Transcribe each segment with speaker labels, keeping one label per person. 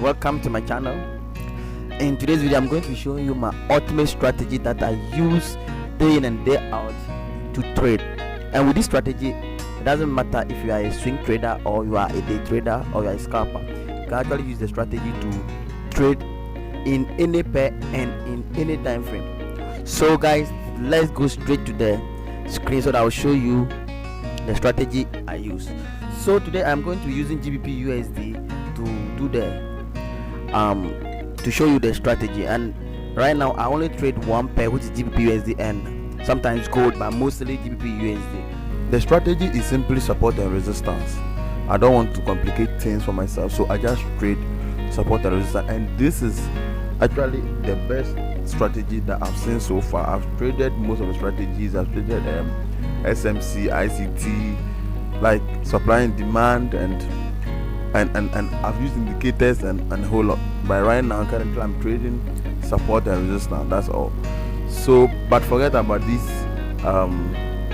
Speaker 1: welcome to my channel. In today's video I'm going to be showing you my ultimate strategy that I use day in and day out to trade. And with this strategy, it doesn't matter if you are a swing trader or you are a day trader or you are a scalper. You can actually use the strategy to trade in any pair and in any time frame. So guys, let's go straight to the screen so that I'll show you the strategy I use. So today I'm going to be using GBP USD to do the to show you the strategy. And right now I only trade one pair, which is GBP USD and sometimes gold, but mostly GBP USD.
Speaker 2: The strategy is simply support and resistance. I don't want to complicate things for myself, so I just trade support and resistance, and this is actually the best strategy that I've seen so far. I've traded most of the strategies. I've traded SMC, ICT, like supply and demand, and I've used indicators and a whole lot. But right now currently I'm trading support and resistance, that's all. So but forget about this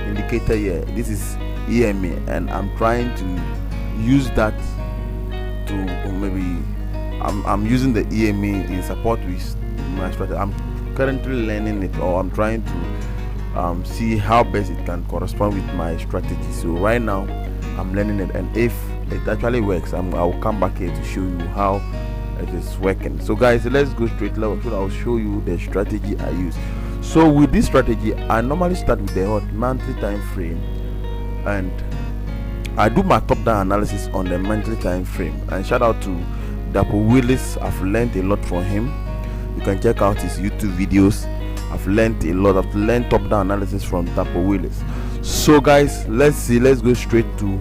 Speaker 2: indicator here. This is EMA, and I'm trying to use that to maybe I'm using the EMA in support with my strategy. I'm currently learning it, or I'm trying to see how best it can correspond with my strategy. So right now I'm learning it, and if it actually works, I'll come back here to show you how it is working. So guys, let's go straight level. So I'll show you the strategy I use. So with this strategy, I normally start with the monthly time frame, and I do my top down analysis on the monthly time frame. And shout out to Dapo Willis. I've learned a lot from him. You can check out his YouTube videos. I've learned a lot. I've learned top down analysis from Dapo Willis. So guys, let's go straight to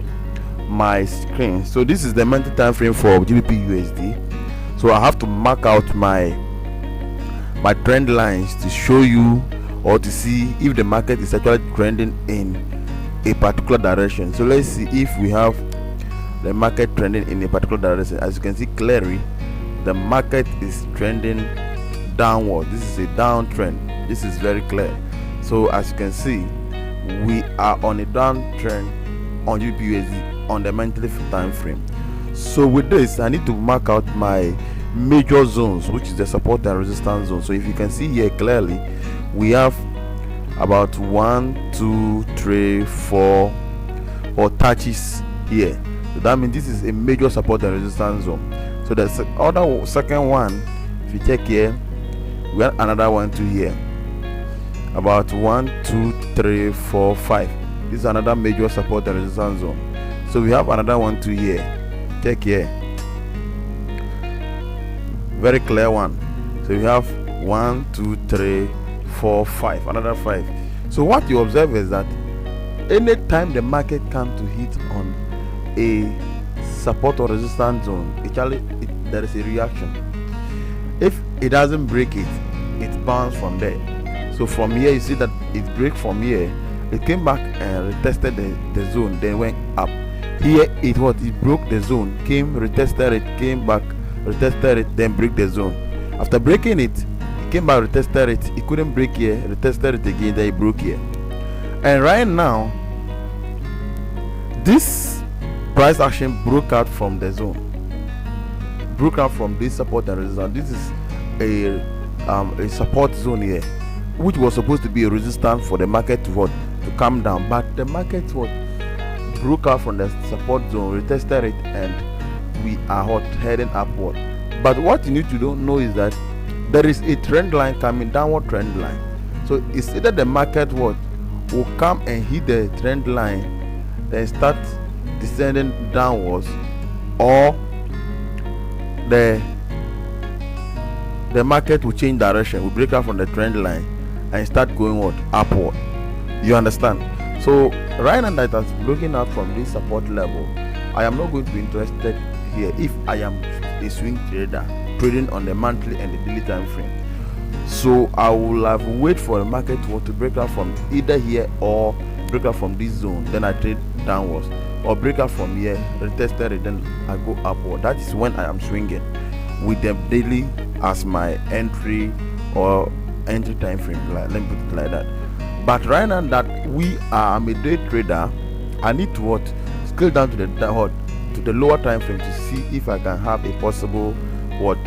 Speaker 2: my screen. So this is the monthly time frame for GBP USD. So I have to mark out my trend lines to show you, or to see if the market is actually trending in a particular direction. So let's see if we have the market trending in a particular direction. As you can see clearly, the market is trending downward. This is a downtrend. This is very clear. So as you can see, we are on a downtrend on GBP USD on the monthly time frame. So with this, I need to mark out my major zones, which is the support and resistance zone. So if you can see here clearly, we have about 1, 2, 3, 4 touches here. So that means this is a major support and resistance zone. So the second one, if you check here, we have another 1, 2 here, about 1, 2, 3, 4, 5. This is another major support and resistance zone. So we have another 1, 2 here. Check here, very clear one. So we have 1, 2, 3, 4, 5, another 5. So what you observe is that anytime the market comes to hit on a support or resistance zone, there is a reaction. If it doesn't break it, it bounces from there. So from here, you see that it break from here, it came back and retested the zone, then went up. Here it broke the zone, came, retested it, came back, retested it, then break the zone. After breaking it, it came back, retested it, it couldn't break here, retested it again, then it broke here. And right now, this price action broke out from the zone, broke out from this support and resistance. This is a support zone here, which was supposed to be a resistance for the market to come down, but the market broke out from the support zone, retested it, and we are heading upward. But what you need to know is that there is a trend line coming, downward trend line. So it's either the market will come and hit the trend line, then start descending downwards, or the market will change direction, will break out from the trend line and start going upward. You understand? So right now that is looking out from this support level, I am not going to be interested here if I am a swing trader trading on the monthly and the daily time frame. So I will have wait for the market to break out from either here or break out from this zone, then I trade downwards, or break out from here, retested it, then I go upward. That is when I am swinging with the daily as my entry or entry time frame. Let me put it like that. But right now that I'm a day trader, I need to scale down to the lower time frame to see if I can have a possible what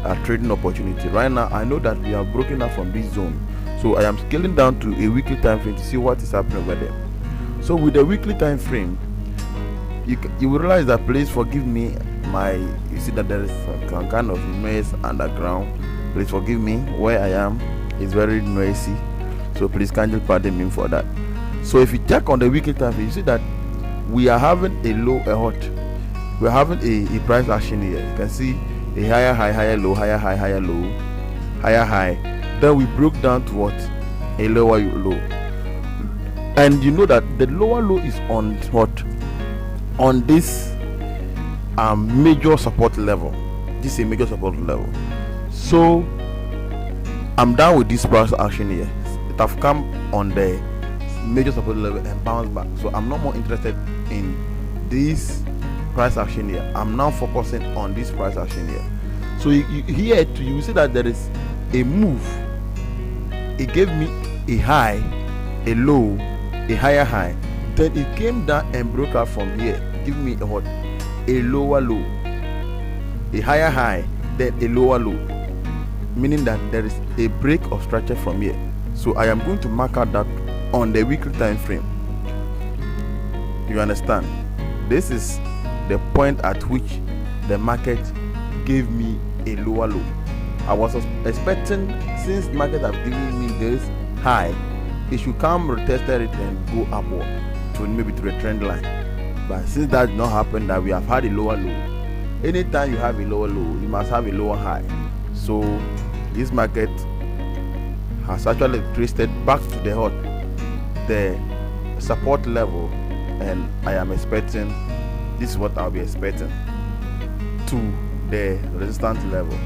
Speaker 2: a trading opportunity. Right now I know that we have broken out from this zone, so I am scaling down to a weekly time frame to see what is happening over there. So with the weekly time frame, you will realize that, please forgive me, you see that there is some kind of noise underground. Please forgive me, where I am is very noisy, so please kindly pardon me for that. So if you check on the weekly time frame, you see that we are having a low, we're having a price action here. You can see a higher high, higher low, higher high, higher low, higher high. Then we broke down to what? A lower low. And you know that the lower low is on what? On this major support level. This is a major support level. So I'm done with this price action here. It have come on the major support level and bounce back. So I'm not more interested in this price action here. I'm now focusing on this price action here. So here you see that there is a move. It gave me a high, a low, a higher high. Then it came down and broke out from here, give me a what? A lower low, a higher high, then a lower low, meaning that there is a break of structure from here. So I am going to mark out that on the weekly time frame. You understand? This is the point at which the market gave me a lower low. I was expecting, since market have given me this high, it should come, retested it and go upward to maybe to the trend line. But since that did not happen, that we have had a lower low. Anytime you have a lower low, you must have a lower high. So this market has actually twisted back to the support level, and I am expecting, this is what I'll be expecting, to the resistance level.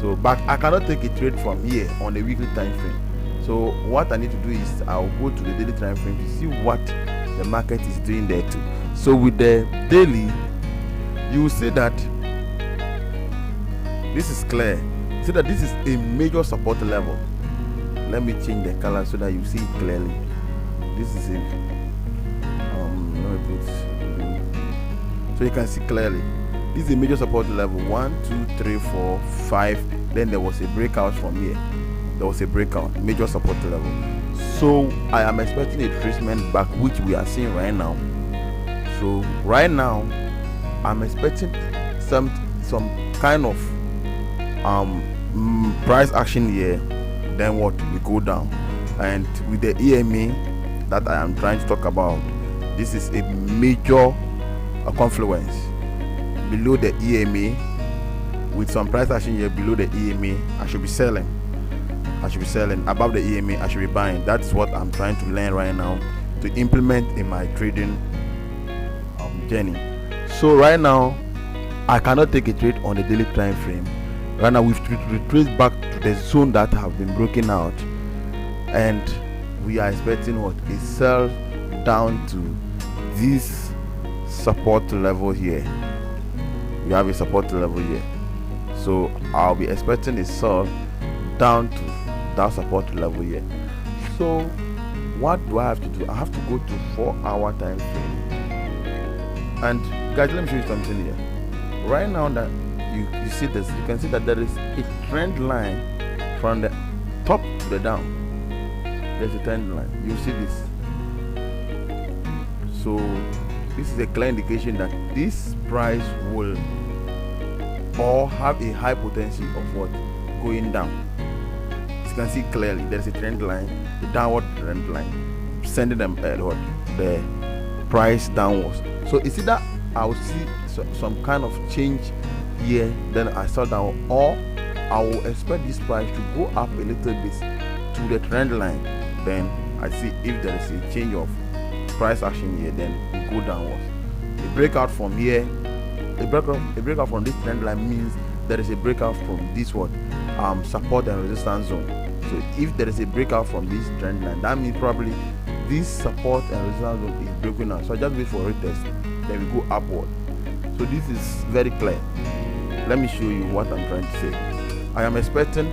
Speaker 2: So but I cannot take a trade from here on a weekly time frame. So what I need to do is I'll go to the daily time frame to see what the market is doing there too. So with the daily, you will see that this is clear. See that this is a major support level. Let me change the color so that you see it clearly. This is it. So you can see clearly. This is a major support level. 1, 2, 3, 4, 5. Then there was a breakout from here. There was a breakout, major support level. So I am expecting a retracement back, which we are seeing right now. So right now I'm expecting some kind of price action here. Then what? We go down, and with the EMA that I am trying to talk about, this is a major confluence below the EMA. With some price action here below the EMA, I should be selling. Above the EMA, I should be buying. That's what I'm trying to learn right now to implement in my trading journey. So right now I cannot take a trade on the daily time frame. Right now we've retraced back to the zone that have been broken out, and we are expecting what? A sell down to this support level here. We have a support level here, so I'll be expecting a sell down to that support level here. So what do I have to do? I have to go to 4-hour time frame. And guys, let me show you something here. Right now that you see this, you can see that there is a trend line from the top to the down. There's a trend line. You see this. So this is a clear indication that this price will or have a high potential of what? Going down. As you can see clearly, there is a trend line, the downward trend line, sending them the price downwards. So it's either I will see some kind of change here, then I sell down, or I will expect this price to go up a little bit to the trend line. Then I see if there is a change of price action here, then we go downwards. A breakout from here, a breakout from this trend line means there is a breakout from this one support and resistance zone. So if there is a breakout from this trend line, that means probably this support and resistance zone is broken out. So I just wait for a retest, then we go upward. So this is very clear. Let me show you what I'm trying to say. I am expecting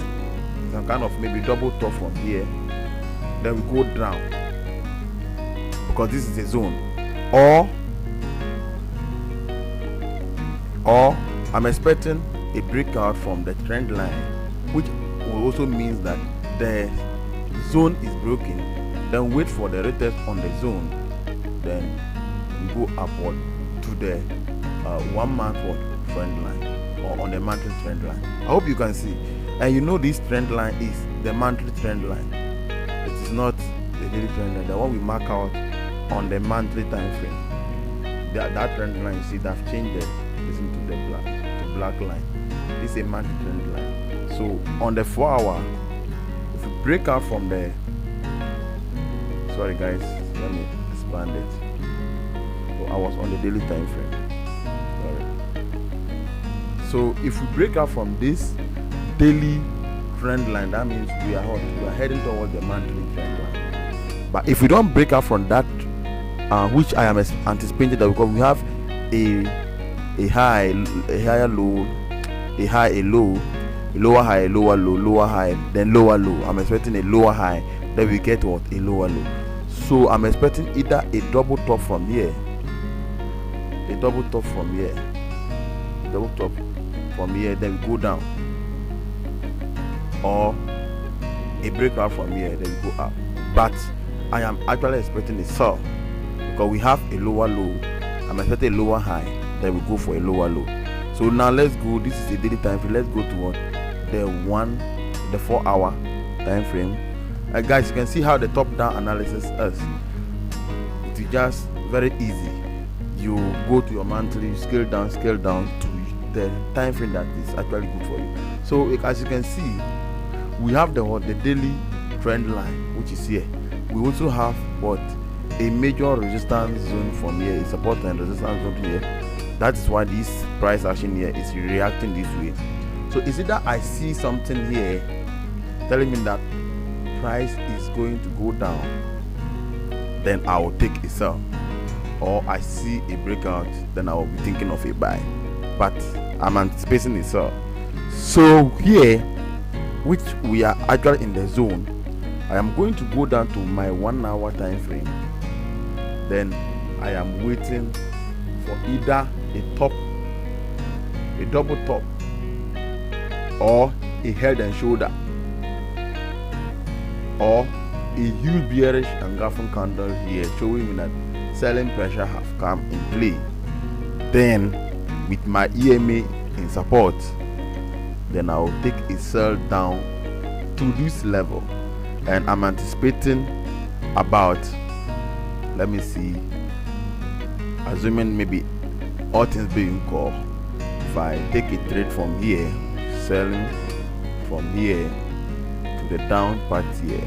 Speaker 2: some kind of maybe double top from here, then we go down, because this is a zone, or I'm expecting a breakout from the trend line, which also means that the zone is broken, then wait for the retest on the zone, then we go upward to the 1 month trend line, or on the monthly trend line. I hope you can see. And you know, this trend line is the monthly trend line. It is not the daily trend line. The one we mark out on the monthly time frame. That trend line, you see, they've changed it. Listen to the black line. This is a monthly trend line. So on the 4 hour, if we break out from the, sorry guys, let me expand it. So I was on the daily time frame. Sorry. So if we break out from this daily trend line, that means we are heading towards the monthly trend line. But if we don't break out from that, which I am anticipating, that because we have a high, a higher low, a high, a low, a lower high, a lower low, lower high, then lower low. I'm expecting a lower high, then we get what? A lower low. So I'm expecting either a double top from here, a double top from here, double top from here, then we go down, or a breakout from here, then we go up. But I am actually expecting a sell, because we have a lower low. I'm expecting a lower high, then we go for a lower low. So now let's go. This is a daily time frame. Let's go to what? The 4 hour time frame. Guys, you can see how the top down analysis is. It's just very easy. You go to your monthly, you scale down to the time frame that is actually good for you. So as you can see, we have the daily trend line, which is here. We also have what? A major resistance zone from here, a support and resistance zone here. That is why this price action here is reacting this way. So is it that I see something here telling me that price is going to go down, then I will take a sell, or I see a breakout, then I will be thinking of a buy, but I'm anticipating a sell. So here, which we are actually in the zone, I am going to go down to my 1 hour time frame. Then I am waiting for either a top, a double top, or a head and shoulder, or a huge bearish engulfing candle here, showing me that selling pressure have come in play. Then with my EMA in support, then I will take a sell down to this level, and I'm anticipating about, let me see, assuming maybe all things being equal, if I take a trade from here, selling from here to the down part here,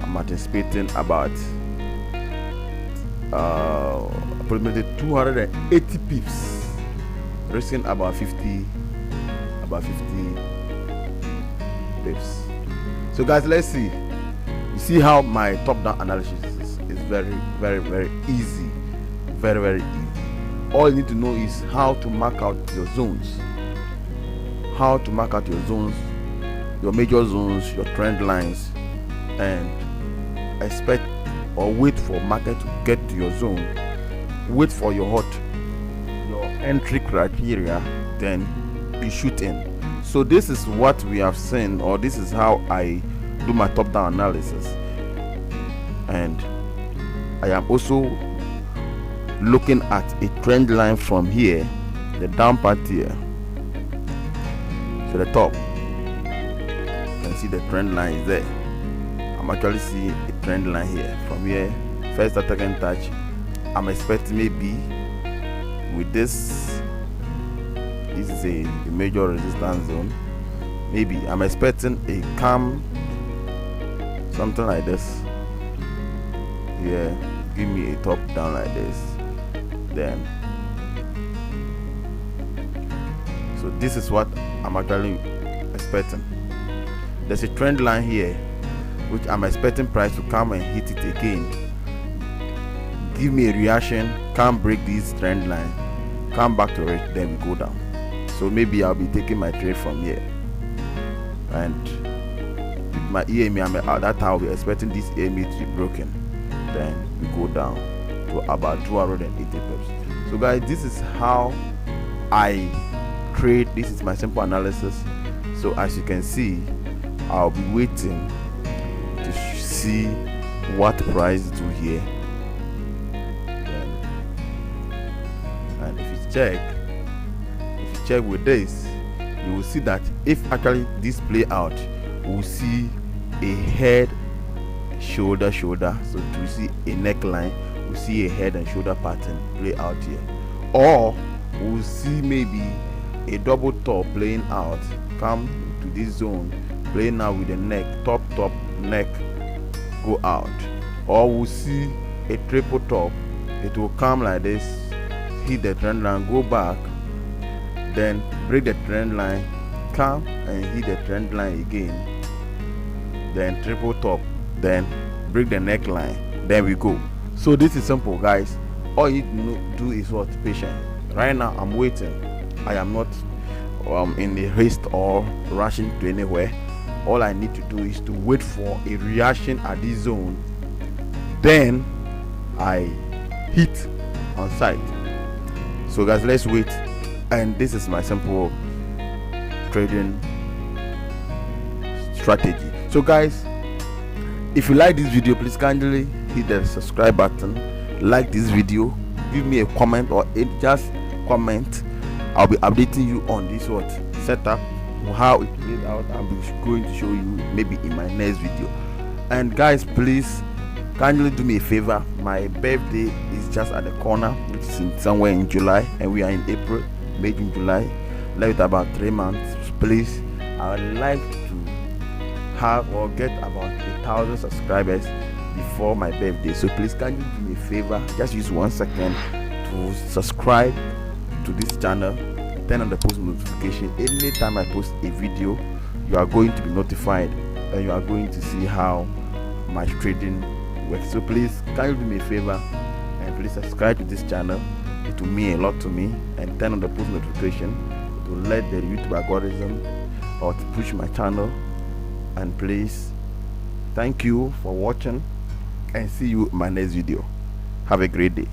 Speaker 2: I'm anticipating about approximately 280 pips, risking about 50 pips. So guys, let's see. You see how my top-down analysis is very easy, very easy. All you need to know is how to mark out your zones, your major zones, your trend lines, and expect or wait for market to get to your zone. Wait for your entry criteria, then you shoot in. So this is what we have seen, or this is how I do my top-down analysis. And I am also looking at a trend line from here, the down part here to the top. You can see the trend line is there. I'm actually seeing a trend line here from here, first second touch. I'm expecting maybe with this is a major resistance zone. Maybe I'm expecting a calm, something like this. Yeah, give me a top down like this. Then so this is what I'm actually expecting. There's a trend line here which I'm expecting price to come and hit it again, give me a reaction, can't break this trend line, come back to it, then we go down. So maybe I'll be taking my trade from here, and with my EMA, at that time I'll be expecting this EMA to be broken, then we go down to about 280 pips. So guys, this is how I trade. This is my simple analysis. So as you can see, I'll be waiting to see what price do here. And if you check with this, you will see that if actually this play out, we'll see a head, shoulder. So to see a neckline, we'll see a head and shoulder pattern play out here, or we'll see maybe a double top playing out, come to this zone, playing out with the neck, top neck, go out, or we'll see a triple top. It will come like this, hit the trend line, go back, then break the trend line, come and hit the trend line again, then triple top, then break the neckline, then we go. So this is simple, guys. All you need to do is what? Patience. Right now I'm waiting. I am not in a haste or rushing to anywhere. All I need to do is to wait for a reaction at this zone, then I hit on site. So guys, let's wait. And this is my simple trading strategy. So guys, if you like this video, please kindly hit the subscribe button, like this video, give me a comment, or just comment. I'll be updating you on this what setup, how it played out. I'm going to show you maybe in my next video. And guys, please kindly do me a favor. My birthday is just at the corner, which is somewhere in July, and we are in April, May, June, July, left about 3 months. Please, I would like to have or get about 1,000 subscribers before my birthday. So please kindly do me a favor, just use 1 second to subscribe to this channel, turn on the post notification. Anytime I post a video, you are going to be notified, and you are going to see how my trading works. So please kindly do me a favor and please subscribe to this channel. It will mean a lot to me, and turn on the post notification to let the YouTube algorithm or to push my channel. And please, thank you for watching, and see you in my next video. Have a great day.